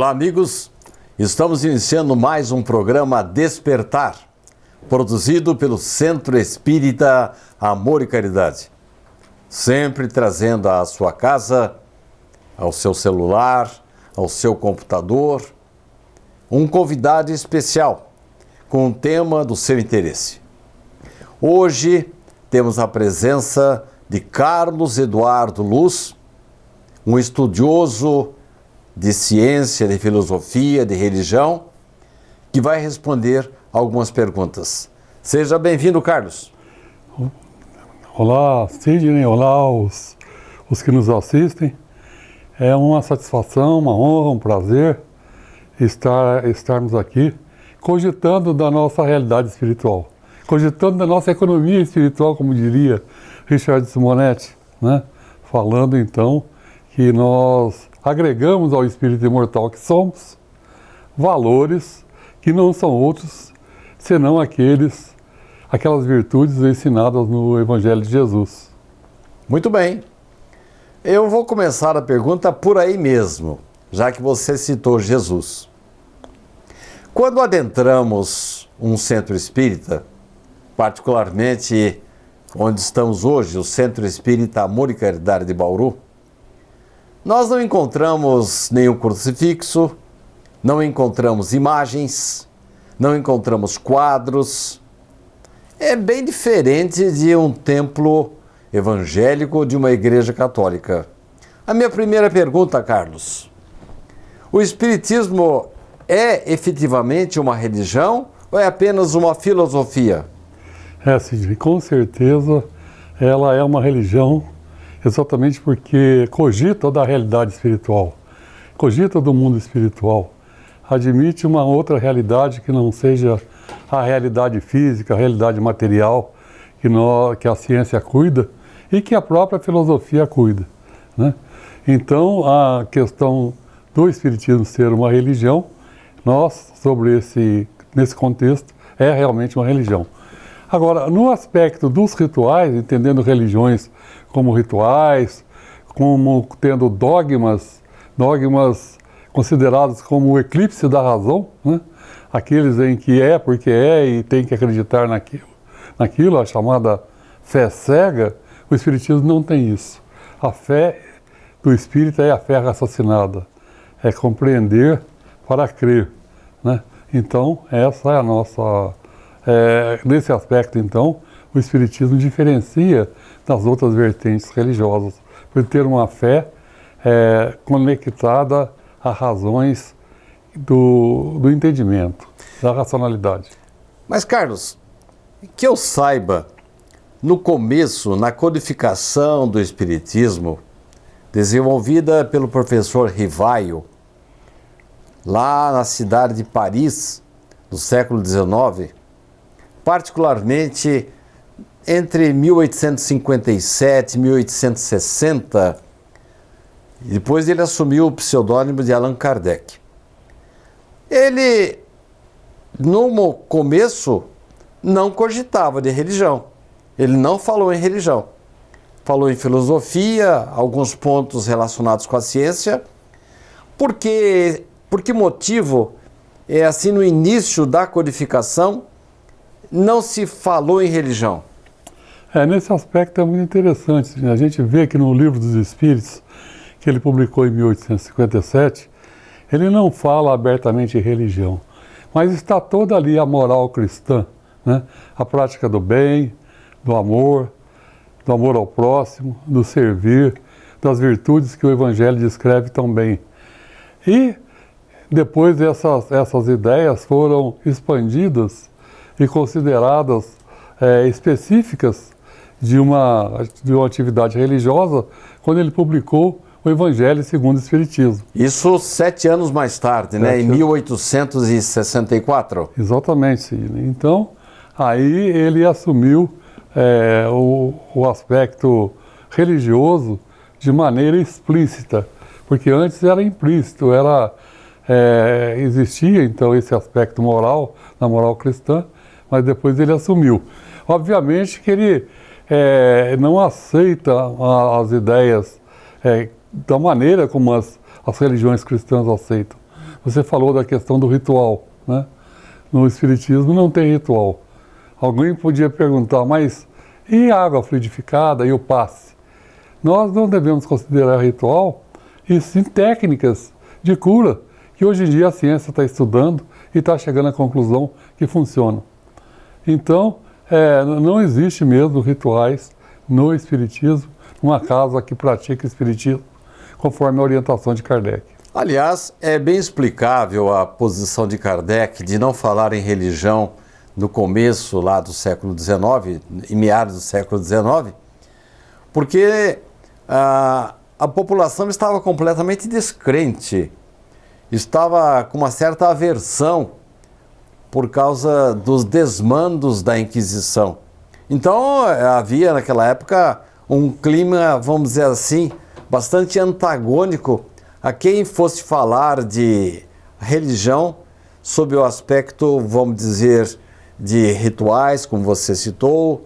Olá, amigos. Estamos iniciando mais um programa Despertar, produzido pelo Centro Espírita Amor e Caridade. Sempre trazendo à sua casa, ao seu celular, ao seu computador, um convidado especial com um tema do seu interesse. Hoje temos a presença de Carlos Eduardo Luz, um estudioso de ciência, de filosofia, de religião, que vai responder algumas perguntas. Seja bem-vindo, Carlos. Olá, Sidney, olá os que nos assistem. É uma satisfação, uma honra, um prazer estarmos aqui cogitando da nossa realidade espiritual, cogitando da nossa economia espiritual, como diria Richard Simonetti, né? Falando então que nós agregamos ao espírito imortal que somos valores que não são outros senão aquelas virtudes ensinadas no Evangelho de Jesus. Muito bem. Eu vou começar a pergunta por aí mesmo, já que você citou Jesus. Quando adentramos um centro espírita, particularmente onde estamos hoje, o Centro Espírita Amor e Caridade de Bauru, nós não encontramos nenhum crucifixo, não encontramos imagens, não encontramos quadros. É bem diferente de um templo evangélico, de uma igreja católica. A minha primeira pergunta, Carlos: o Espiritismo é efetivamente uma religião ou é apenas uma filosofia? Sidney, com certeza ela é uma religião, exatamente porque cogita da realidade espiritual, cogita do mundo espiritual, admite uma outra realidade que não seja a realidade física, a realidade material que a ciência cuida e que a própria filosofia cuida, né? Então, a questão do Espiritismo ser uma religião, nesse contexto, é realmente uma religião. Agora, no aspecto dos rituais, entendendo religiões como rituais, como tendo dogmas considerados como o eclipse da razão, né? Aqueles em que é porque é e tem que acreditar naquilo, a chamada fé cega, o Espiritismo não tem isso. A fé do Espírita é a fé raciocinada, é compreender para crer, né? Então, essa é a nossa... nesse aspecto, então, o Espiritismo diferencia das outras vertentes religiosas, por ter uma fé conectada a razões do entendimento, da racionalidade. Mas, Carlos, que eu saiba, no começo, na codificação do Espiritismo, desenvolvida pelo professor Rivaio, lá na cidade de Paris, no século XIX, particularmente entre 1857 e 1860, e depois ele assumiu o pseudônimo de Allan Kardec. Ele, no começo, não cogitava de religião. Ele não falou em religião. Falou em filosofia, alguns pontos relacionados com a ciência. Por que motivo, assim, no início da codificação, não se falou em religião? Nesse aspecto é muito interessante. A gente vê que no Livro dos Espíritos, que ele publicou em 1857, ele não fala abertamente em religião, mas está toda ali a moral cristã, né? A prática do bem, do amor ao próximo, do servir, das virtudes que o Evangelho descreve tão bem. E depois essas ideias foram expandidas e consideradas específicas de uma atividade religiosa, quando ele publicou o Evangelho segundo o Espiritismo. Isso 7 anos mais tarde, né? Em 1864. Exatamente. Então, aí ele assumiu o aspecto religioso de maneira explícita, porque antes era implícito, existia então esse aspecto moral, na moral cristã, mas depois ele assumiu. Obviamente que ele não aceita as ideias da maneira como as religiões cristãs aceitam, Você falou da questão do ritual, né? No Espiritismo não tem ritual. Alguém podia perguntar, mas e a água fluidificada e o passe? Nós não devemos considerar ritual, e sim técnicas de cura, que hoje em dia a ciência está estudando e está chegando à conclusão que funcionam. Então, não existe mesmo rituais no Espiritismo, numa casa que pratica Espiritismo, conforme a orientação de Kardec. Aliás, é bem explicável a posição de Kardec de não falar em religião no começo lá do século XIX, em meados do século XIX, porque a população estava completamente descrente, estava com uma certa aversão por causa dos desmandos da Inquisição. Então havia naquela época um clima, vamos dizer assim, bastante antagônico a quem fosse falar de religião sob o aspecto, vamos dizer, de rituais, como você citou,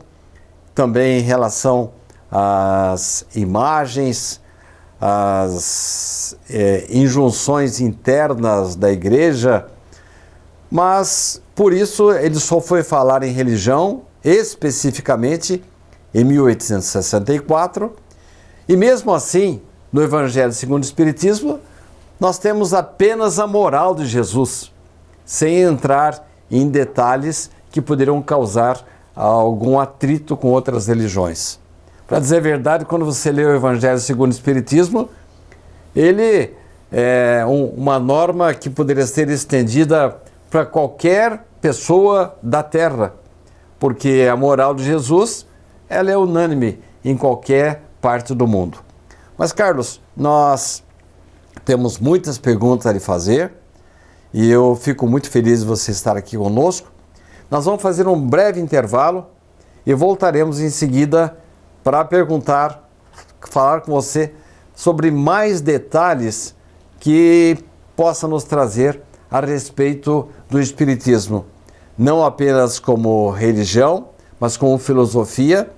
também em relação às imagens, às injunções internas da igreja, mas por isso ele só foi falar em religião especificamente em 1864, e mesmo assim, no Evangelho segundo o Espiritismo, nós temos apenas a moral de Jesus, sem entrar em detalhes que poderiam causar algum atrito com outras religiões. Para dizer a verdade, quando você lê o Evangelho segundo o Espiritismo, ele é uma norma que poderia ser estendida para qualquer pessoa da Terra, porque a moral de Jesus, ela é unânime em qualquer parte do mundo. Mas, Carlos, nós temos muitas perguntas a lhe fazer e eu fico muito feliz de você estar aqui conosco. Nós vamos fazer um breve intervalo e voltaremos em seguida para falar com você sobre mais detalhes que possa nos trazer a respeito do Espiritismo, não apenas como religião, mas como filosofia,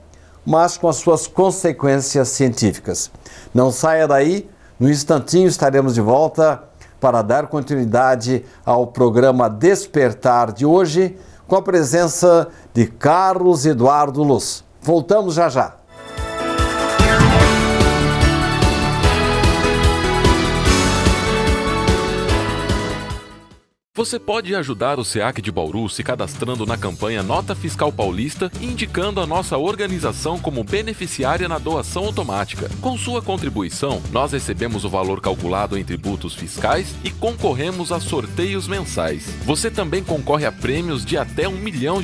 mas com as suas consequências científicas. Não saia daí, no instantinho estaremos de volta para dar continuidade ao programa Despertar de hoje, com a presença de Carlos Eduardo Luz. Voltamos já já. Você pode ajudar o SEAC de Bauru se cadastrando na campanha Nota Fiscal Paulista e indicando a nossa organização como beneficiária na doação automática. Com sua contribuição, nós recebemos o valor calculado em tributos fiscais e concorremos a sorteios mensais. Você também concorre a prêmios de até R$1 milhão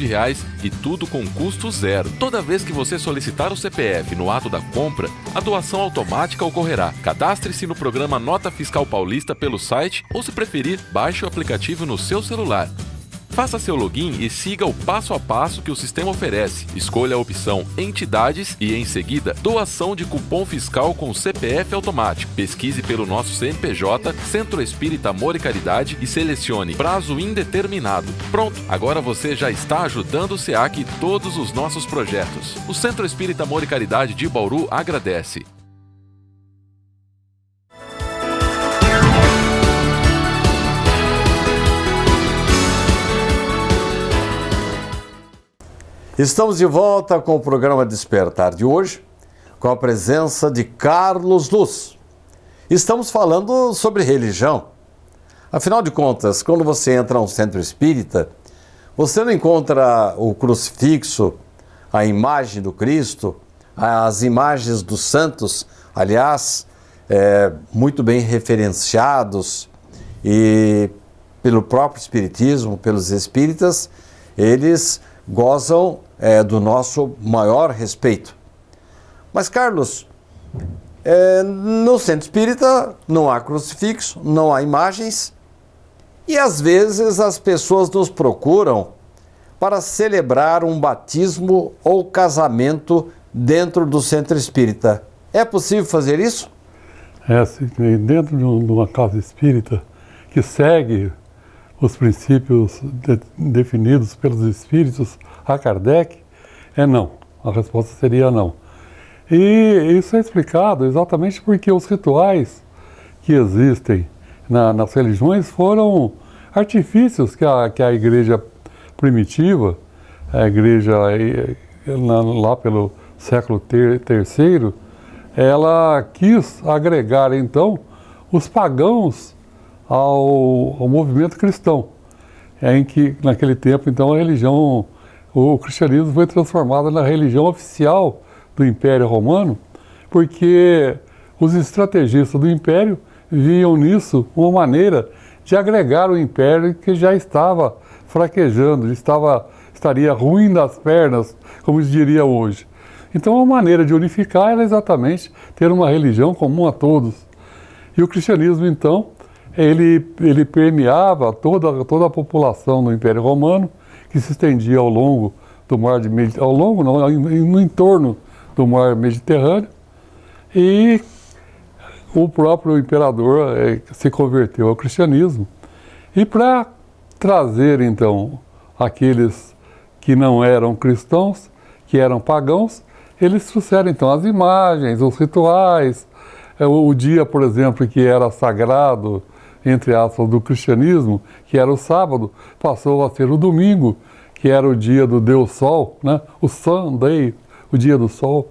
e tudo com custo zero. Toda vez que você solicitar o CPF no ato da compra, a doação automática ocorrerá. Cadastre-se no programa Nota Fiscal Paulista pelo site ou, se preferir, baixe o aplicativo no seu celular. Faça seu login e siga o passo a passo que o sistema oferece. Escolha a opção Entidades e, em seguida, Doação de cupom fiscal com CPF automático. Pesquise pelo nosso CNPJ, Centro Espírita Amor e Caridade, e selecione Prazo Indeterminado. Pronto, agora você já está ajudando o SEAC e todos os nossos projetos. O Centro Espírita Amor e Caridade de Bauru agradece. Estamos de volta com o programa Despertar de hoje, com a presença de Carlos Luz. Estamos falando sobre religião. Afinal de contas, quando você entra a um centro espírita, você não encontra o crucifixo, a imagem do Cristo, as imagens dos santos, aliás, muito bem referenciados, e pelo próprio Espiritismo, pelos espíritas, eles gozam do nosso maior respeito. Mas, Carlos, no centro espírita não há crucifixo, não há imagens, e às vezes as pessoas nos procuram para celebrar um batismo ou casamento dentro do centro espírita. É possível fazer isso? Sim, dentro de uma casa espírita que segue os princípios definidos pelos espíritos a Kardec, não. A resposta seria não. E isso é explicado exatamente porque os rituais que existem nas religiões foram artifícios que a igreja primitiva, a igreja lá pelo século III, ela quis agregar então os pagãos ao movimento cristão, em que naquele tempo então o cristianismo foi transformado na religião oficial do Império Romano, porque os estrategistas do Império viam nisso uma maneira de agregar o Império que já estava fraquejando, estaria ruim das pernas, como se diria hoje. Então a maneira de unificar era exatamente ter uma religião comum a todos. E o cristianismo então, ele permeava toda a população do Império Romano, que se estendia ao longo do mar no entorno do mar Mediterrâneo, e o próprio imperador se converteu ao cristianismo. E para trazer então aqueles que não eram cristãos, que eram pagãos, eles trouxeram então as imagens, os rituais, o dia, por exemplo, que era sagrado, entre aspas, do cristianismo, que era o sábado, passou a ser o domingo, que era o dia do Deus Sol, né? O Sunday, o dia do Sol,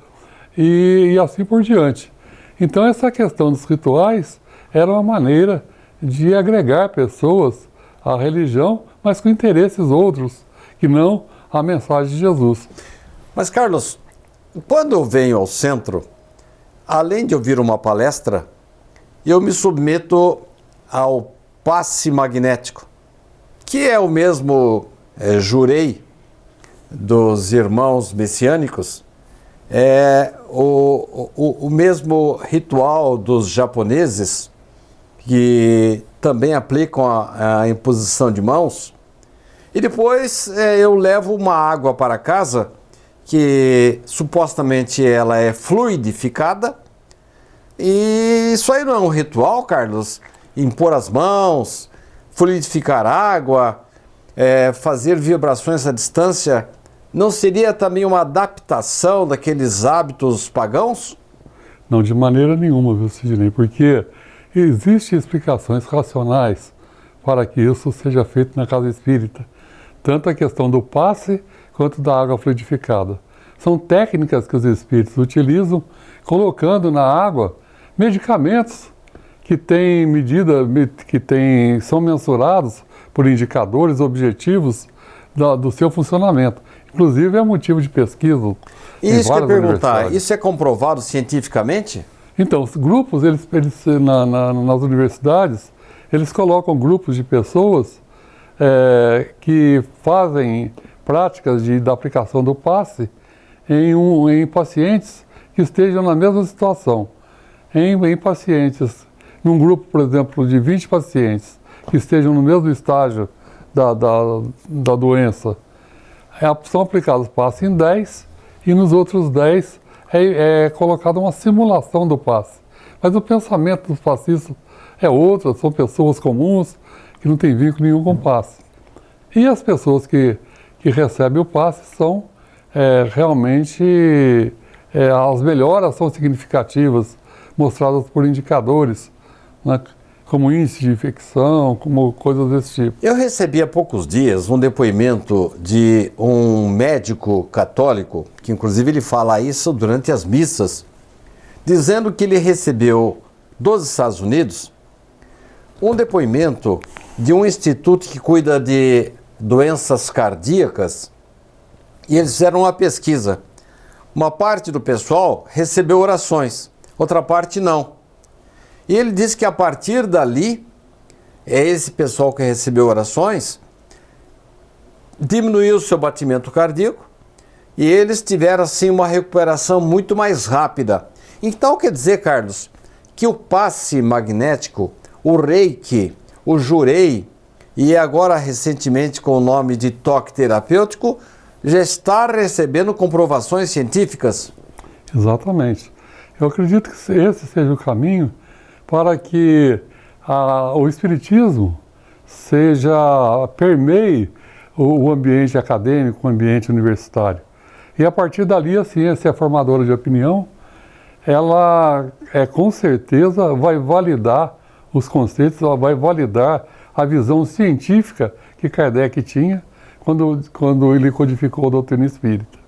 e assim por diante. Então essa questão dos rituais era uma maneira de agregar pessoas à religião, mas com interesses outros, que não a mensagem de Jesus. Mas, Carlos, quando eu venho ao centro, além de ouvir uma palestra, eu me submeto ao passe magnético, que é o mesmo jurei dos irmãos messiânicos, é o mesmo ritual dos japoneses, que também aplicam a imposição de mãos. E depois eu levo uma água para casa, que supostamente ela é fluidificada. E isso aí não é um ritual, Carlos? Impor as mãos, fluidificar água, fazer vibrações à distância, não seria também uma adaptação daqueles hábitos pagãos? Não, de maneira nenhuma, viu, Sidney? Porque existem explicações racionais para que isso seja feito na casa espírita. Tanto a questão do passe quanto da água fluidificada. São técnicas que os espíritos utilizam, colocando na água medicamentos que têm são mensurados por indicadores objetivos do seu funcionamento. Inclusive é motivo de pesquisa. Isso que eu ia perguntar, isso é comprovado cientificamente? Então, os grupos, nas universidades, eles colocam grupos de pessoas que fazem práticas da aplicação do passe em pacientes que estejam na mesma situação. Em pacientes, num grupo, por exemplo, de 20 pacientes que estejam no mesmo estágio da doença, são aplicados passe em 10 e nos outros 10 é colocada uma simulação do passe. Mas o pensamento dos passistas é outro, são pessoas comuns que não têm vínculo nenhum com o passe. E as pessoas que recebem o passe são realmente as melhoras são significativas, mostradas por indicadores, né, como índice de infecção, como coisas desse tipo. Eu recebi há poucos dias um depoimento de um médico católico, que inclusive ele fala isso durante as missas, dizendo que ele recebeu dos Estados Unidos um depoimento de um instituto que cuida de doenças cardíacas, e eles fizeram uma pesquisa. Uma parte do pessoal recebeu orações, outra parte não. E ele disse que a partir dali, esse pessoal que recebeu orações diminuiu o seu batimento cardíaco e eles tiveram assim uma recuperação muito mais rápida. Então quer dizer, Carlos, que o passe magnético, o reiki, o jurei e agora recentemente com o nome de toque terapêutico já está recebendo comprovações científicas? Exatamente. Eu acredito que esse seja o caminho para que o Espiritismo permeie o ambiente acadêmico, o ambiente universitário. E a partir dali a ciência formadora de opinião, ela com certeza vai validar os conceitos, ela vai validar a visão científica que Kardec tinha quando ele codificou a doutrina espírita.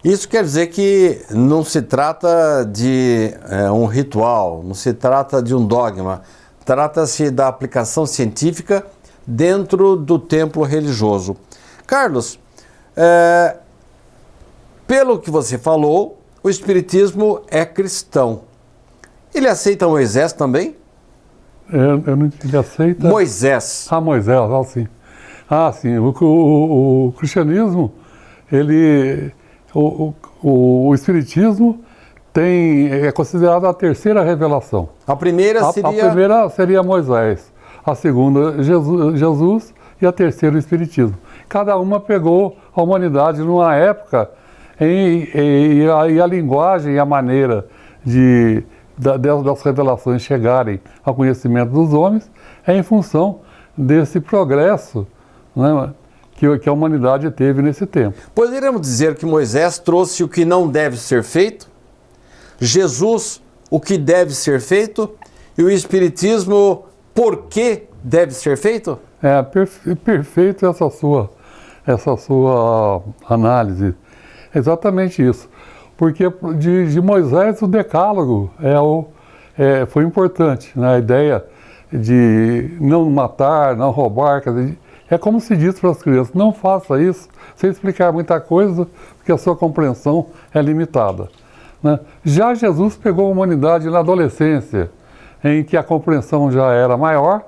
Isso quer dizer que não se trata de um ritual, não se trata de um dogma, trata-se da aplicação científica dentro do templo religioso. Carlos, pelo que você falou, o Espiritismo é cristão. Ele aceita Moisés também? Eu não entendi, ele aceita... Moisés. Moisés, sim. Sim, o cristianismo, ele... O Espiritismo é considerado a terceira revelação. A primeira seria... A primeira seria Moisés, a segunda Jesus e a terceira o Espiritismo. Cada uma pegou a humanidade numa época e a linguagem e a maneira das revelações chegarem ao conhecimento dos homens é em função desse progresso, né, que a humanidade teve nesse tempo. Poderíamos dizer que Moisés trouxe o que não deve ser feito, Jesus o que deve ser feito e o Espiritismo por que deve ser feito? Perfeito essa sua análise. É exatamente isso. Porque de Moisés o decálogo foi importante, né? A ideia de não matar, não roubar, quer dizer, é como se diz para as crianças, não faça isso sem explicar muita coisa, porque a sua compreensão é limitada, né? Já Jesus pegou a humanidade na adolescência, em que a compreensão já era maior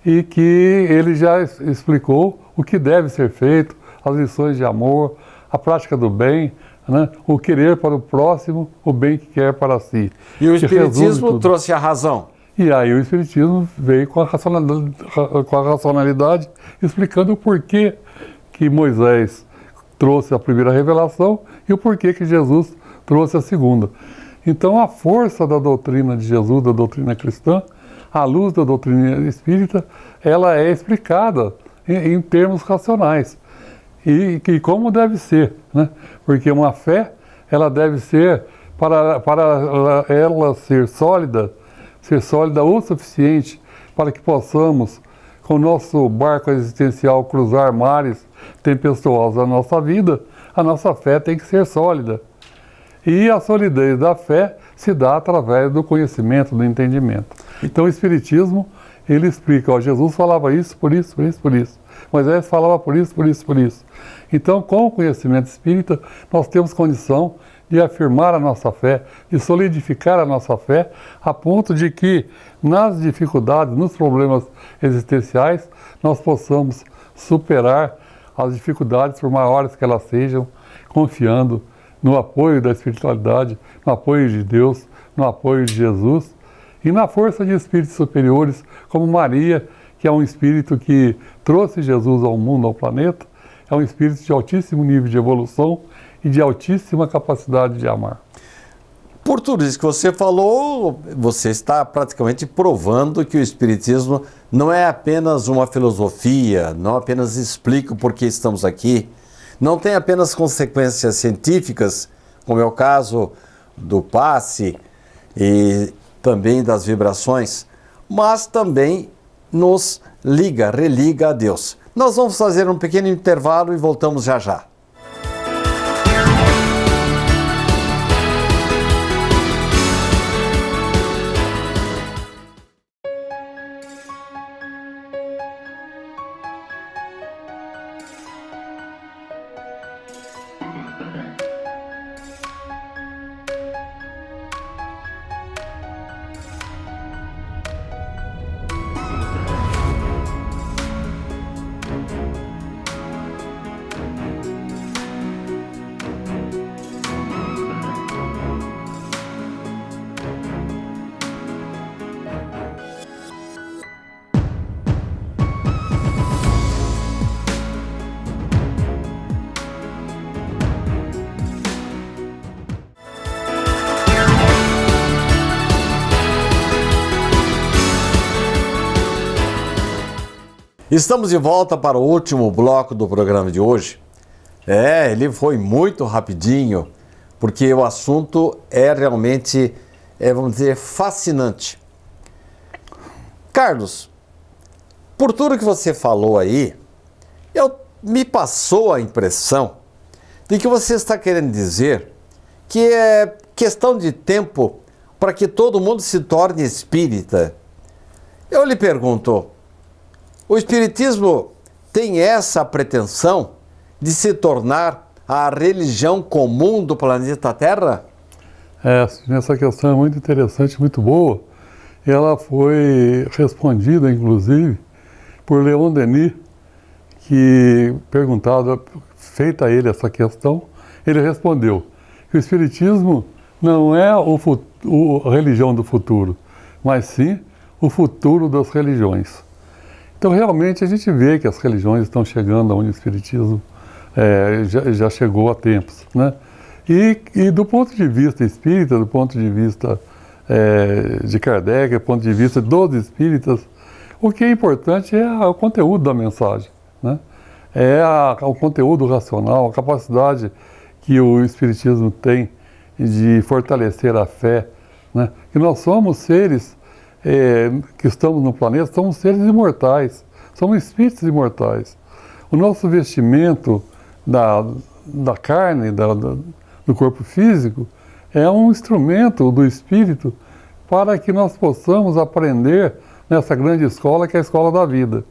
e que ele já explicou o que deve ser feito, as lições de amor, a prática do bem, né? O querer para o próximo, o bem que quer para si. E o Espiritismo trouxe a razão. E aí o Espiritismo veio com a racionalidade, explicando o porquê que Moisés trouxe a primeira revelação e o porquê que Jesus trouxe a segunda. Então a força da doutrina de Jesus, da doutrina cristã, à luz da doutrina espírita, ela é explicada em termos racionais. E como deve ser, né? Porque uma fé, ela deve ser, para ela ser sólida o suficiente para que possamos, com o nosso barco existencial, cruzar mares tempestuosos da nossa vida, a nossa fé tem que ser sólida. E a solidez da fé se dá através do conhecimento, do entendimento. Então o Espiritismo, ele explica, Jesus falava isso, por isso, por isso, por isso. Moisés falava por isso, por isso, por isso. Então, com o conhecimento espírita, nós temos condição de afirmar a nossa fé, de solidificar a nossa fé, a ponto de que, nas dificuldades, nos problemas existenciais, nós possamos superar as dificuldades, por maiores que elas sejam, confiando no apoio da espiritualidade, no apoio de Deus, no apoio de Jesus e na força de espíritos superiores, como Maria, que é um espírito que trouxe Jesus ao mundo, ao planeta, é um espírito de altíssimo nível de evolução e de altíssima capacidade de amar. Por tudo isso que você falou, você está praticamente provando que o Espiritismo não é apenas uma filosofia, não apenas explica o porquê estamos aqui, não tem apenas consequências científicas, como é o caso do passe e também das vibrações, mas também nos religa a Deus. Nós vamos fazer um pequeno intervalo e voltamos já já. Estamos de volta para o último bloco do programa de hoje. Ele foi muito rapidinho, porque o assunto é realmente, vamos dizer, fascinante. Carlos, por tudo que você falou aí, me passou a impressão de que você está querendo dizer que é questão de tempo para que todo mundo se torne espírita. Eu lhe pergunto, o espiritismo tem essa pretensão de se tornar a religião comum do planeta Terra? Essa questão é muito interessante, muito boa. Ela foi respondida, inclusive, por Leon Denis, que, feita a ele essa questão, ele respondeu que o Espiritismo não é a religião do futuro, mas sim o futuro das religiões. Então, realmente, a gente vê que as religiões estão chegando onde o Espiritismo já chegou há tempos, né? E do ponto de vista espírita, do ponto de vista de Kardec, do ponto de vista dos espíritas, o que é importante é o conteúdo da mensagem, né? O conteúdo racional, a capacidade que o Espiritismo tem de fortalecer a fé, né? Que nós somos seres que estamos no planeta, somos seres imortais, somos espíritos imortais. O nosso vestimento da carne, do corpo físico, é um instrumento do espírito para que nós possamos aprender nessa grande escola que é a escola da vida.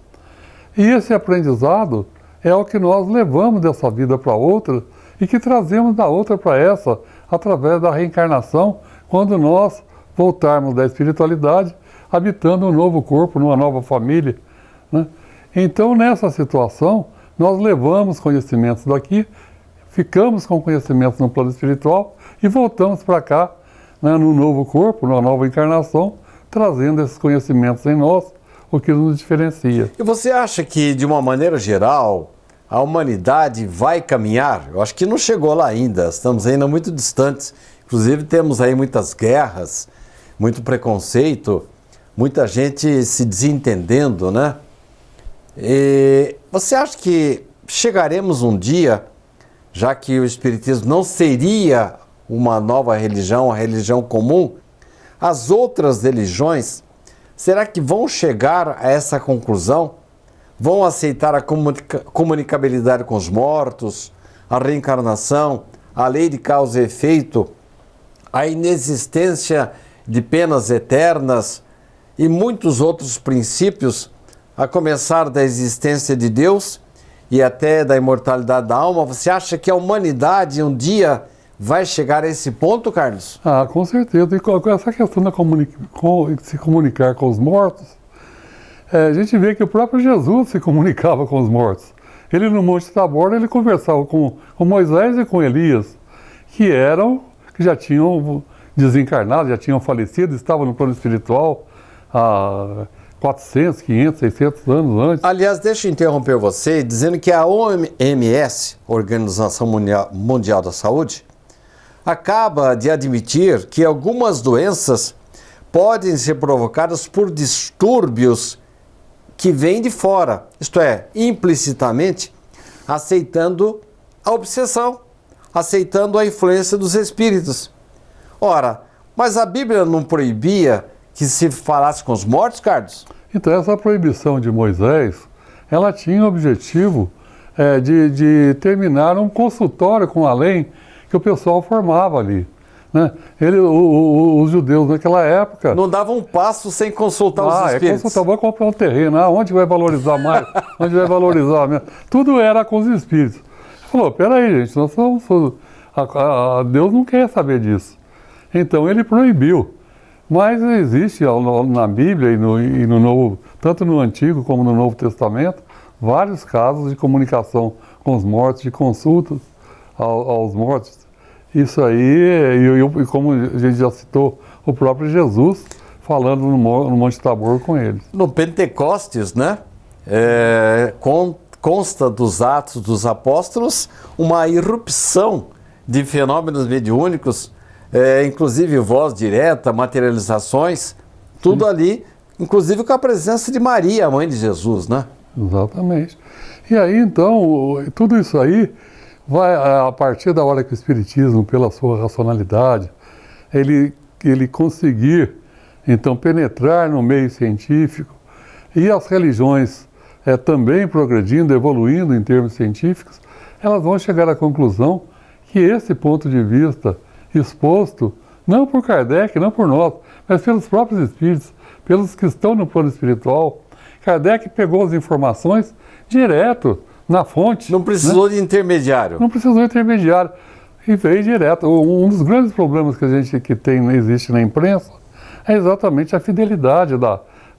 E esse aprendizado é o que nós levamos dessa vida para outra e que trazemos da outra para essa através da reencarnação, quando nós voltarmos da espiritualidade habitando um novo corpo, numa nova família, né? Então, nessa situação, nós levamos conhecimentos daqui, ficamos com conhecimentos no plano espiritual e voltamos para cá, né, num novo corpo, numa nova encarnação, trazendo esses conhecimentos em nós, o que nos diferencia. E você acha que, de uma maneira geral, a humanidade vai caminhar? Eu acho que não chegou lá ainda, estamos ainda muito distantes. Inclusive, temos aí muitas guerras, muito preconceito, muita gente se desentendendo, né? E você acha que chegaremos um dia, já que o Espiritismo não seria uma nova religião, a religião comum, as outras religiões, será que vão chegar a essa conclusão? Vão aceitar a comunicabilidade com os mortos, a reencarnação, a lei de causa e efeito, a inexistência de penas eternas e muitos outros princípios, a começar da existência de Deus e até da imortalidade da alma? Você acha que a humanidade um dia vai chegar a esse ponto, Carlos? Com certeza. E com essa questão de se comunicar com os mortos, a gente vê que o próprio Jesus se comunicava com os mortos. Ele, no Monte Tabor, ele conversava com Moisés e com Elias, que já tinham desencarnado, já tinham falecido, estavam no plano espiritual há 400, 500, 600 anos antes. Aliás, deixa eu interromper você, dizendo que a OMS, Organização Mundial da Saúde, acaba de admitir que algumas doenças podem ser provocadas por distúrbios que vêm de fora, isto é, implicitamente aceitando a obsessão, aceitando a influência dos espíritos. Ora, mas a Bíblia não proibia que se falasse com os mortos, Carlos? Então, essa proibição de Moisés, ela tinha o objetivo de terminar um consultório com além que o pessoal formava ali, né? Os judeus naquela época... Não davam um passo sem consultar os espíritos. Consultar, vou comprar um terreno, onde vai valorizar mais, onde vai valorizar menos. Tudo era com os espíritos. Ele falou, peraí, gente, Deus não quer saber disso. Então ele proibiu. Mas existe na Bíblia e no Novo, tanto no Antigo como no Novo Testamento, vários casos de comunicação com os mortos, de consultas aos mortos. Isso aí, e como a gente já citou, o próprio Jesus falando no Monte Tabor com eles. No Pentecostes, né, consta dos Atos dos Apóstolos uma irrupção de fenômenos mediúnicos, inclusive voz direta, materializações, tudo ali, inclusive com a presença de Maria, a mãe de Jesus, né? Exatamente. E aí, então, tudo isso aí vai, a partir da hora que o Espiritismo, pela sua racionalidade, ele conseguir, então, penetrar no meio científico, e as religiões também progredindo, evoluindo em termos científicos, elas vão chegar à conclusão que esse ponto de vista exposto, não por Kardec, não por nós, mas pelos próprios espíritos, pelos que estão no plano espiritual, Kardec pegou as informações direto na fonte. Não precisou de intermediário. Não precisou de intermediário. E veio direto. Um dos grandes problemas que a gente existe na imprensa é exatamente a fidelidade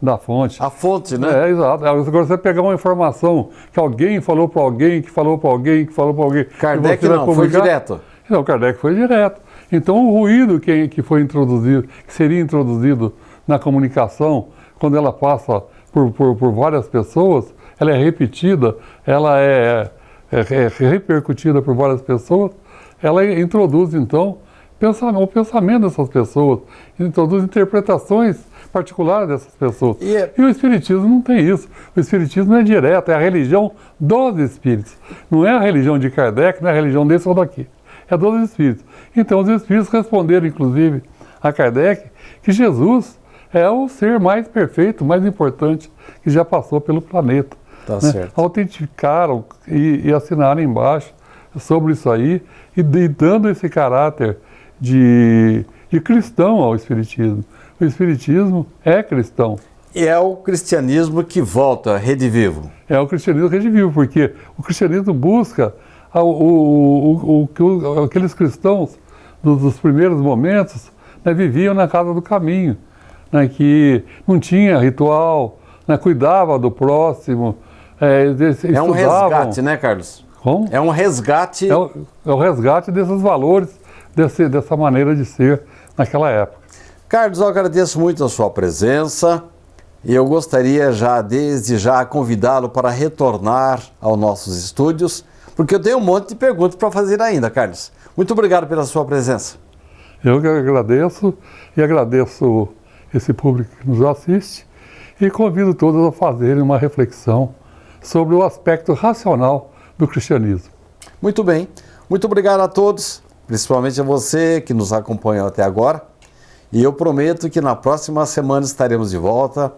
da fonte. A fonte, né? Exato. Agora você pegar uma informação que alguém falou para alguém, que falou para alguém, que falou para alguém... Kardec não, foi direto. Não, Kardec foi direto. Então o ruído que foi introduzido, que seria introduzido na comunicação, quando ela passa por várias pessoas, ela é repetida, ela é repercutida por várias pessoas, ela introduz, então, o pensamento dessas pessoas, introduz interpretações particulares dessas pessoas. E o Espiritismo não tem isso. O Espiritismo é direto, é a religião dos Espíritos. Não é a religião de Kardec, não é a religião desse ou daqui. É dos Espíritos. Então, os Espíritos responderam, inclusive, a Kardec, que Jesus é o ser mais perfeito, mais importante que já passou pelo planeta. Tá certo. Autenticaram e assinaram embaixo sobre isso aí e dando esse caráter de cristão ao Espiritismo. O Espiritismo é cristão. E é o cristianismo que volta, redivivo. É o cristianismo redivivo, porque o cristianismo busca aqueles cristãos dos primeiros momentos, né, viviam na casa do caminho, né, que não tinha ritual, né, cuidava do próximo. É um resgate, né, Carlos? Como? É um resgate. É o resgate desses valores, dessa maneira de ser naquela época. Carlos, eu agradeço muito a sua presença e eu gostaria desde já, convidá-lo para retornar aos nossos estúdios, porque eu tenho um monte de perguntas para fazer ainda, Carlos. Muito obrigado pela sua presença. Eu que agradeço e agradeço esse público que nos assiste e convido todos a fazerem uma reflexão sobre o aspecto racional do cristianismo. Muito bem. Muito obrigado a todos, principalmente a você que nos acompanhou até agora. E eu prometo que na próxima semana estaremos de volta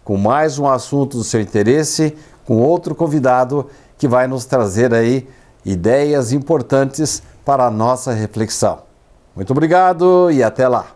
com mais um assunto do seu interesse, com outro convidado que vai nos trazer aí ideias importantes para a nossa reflexão. Muito obrigado e até lá.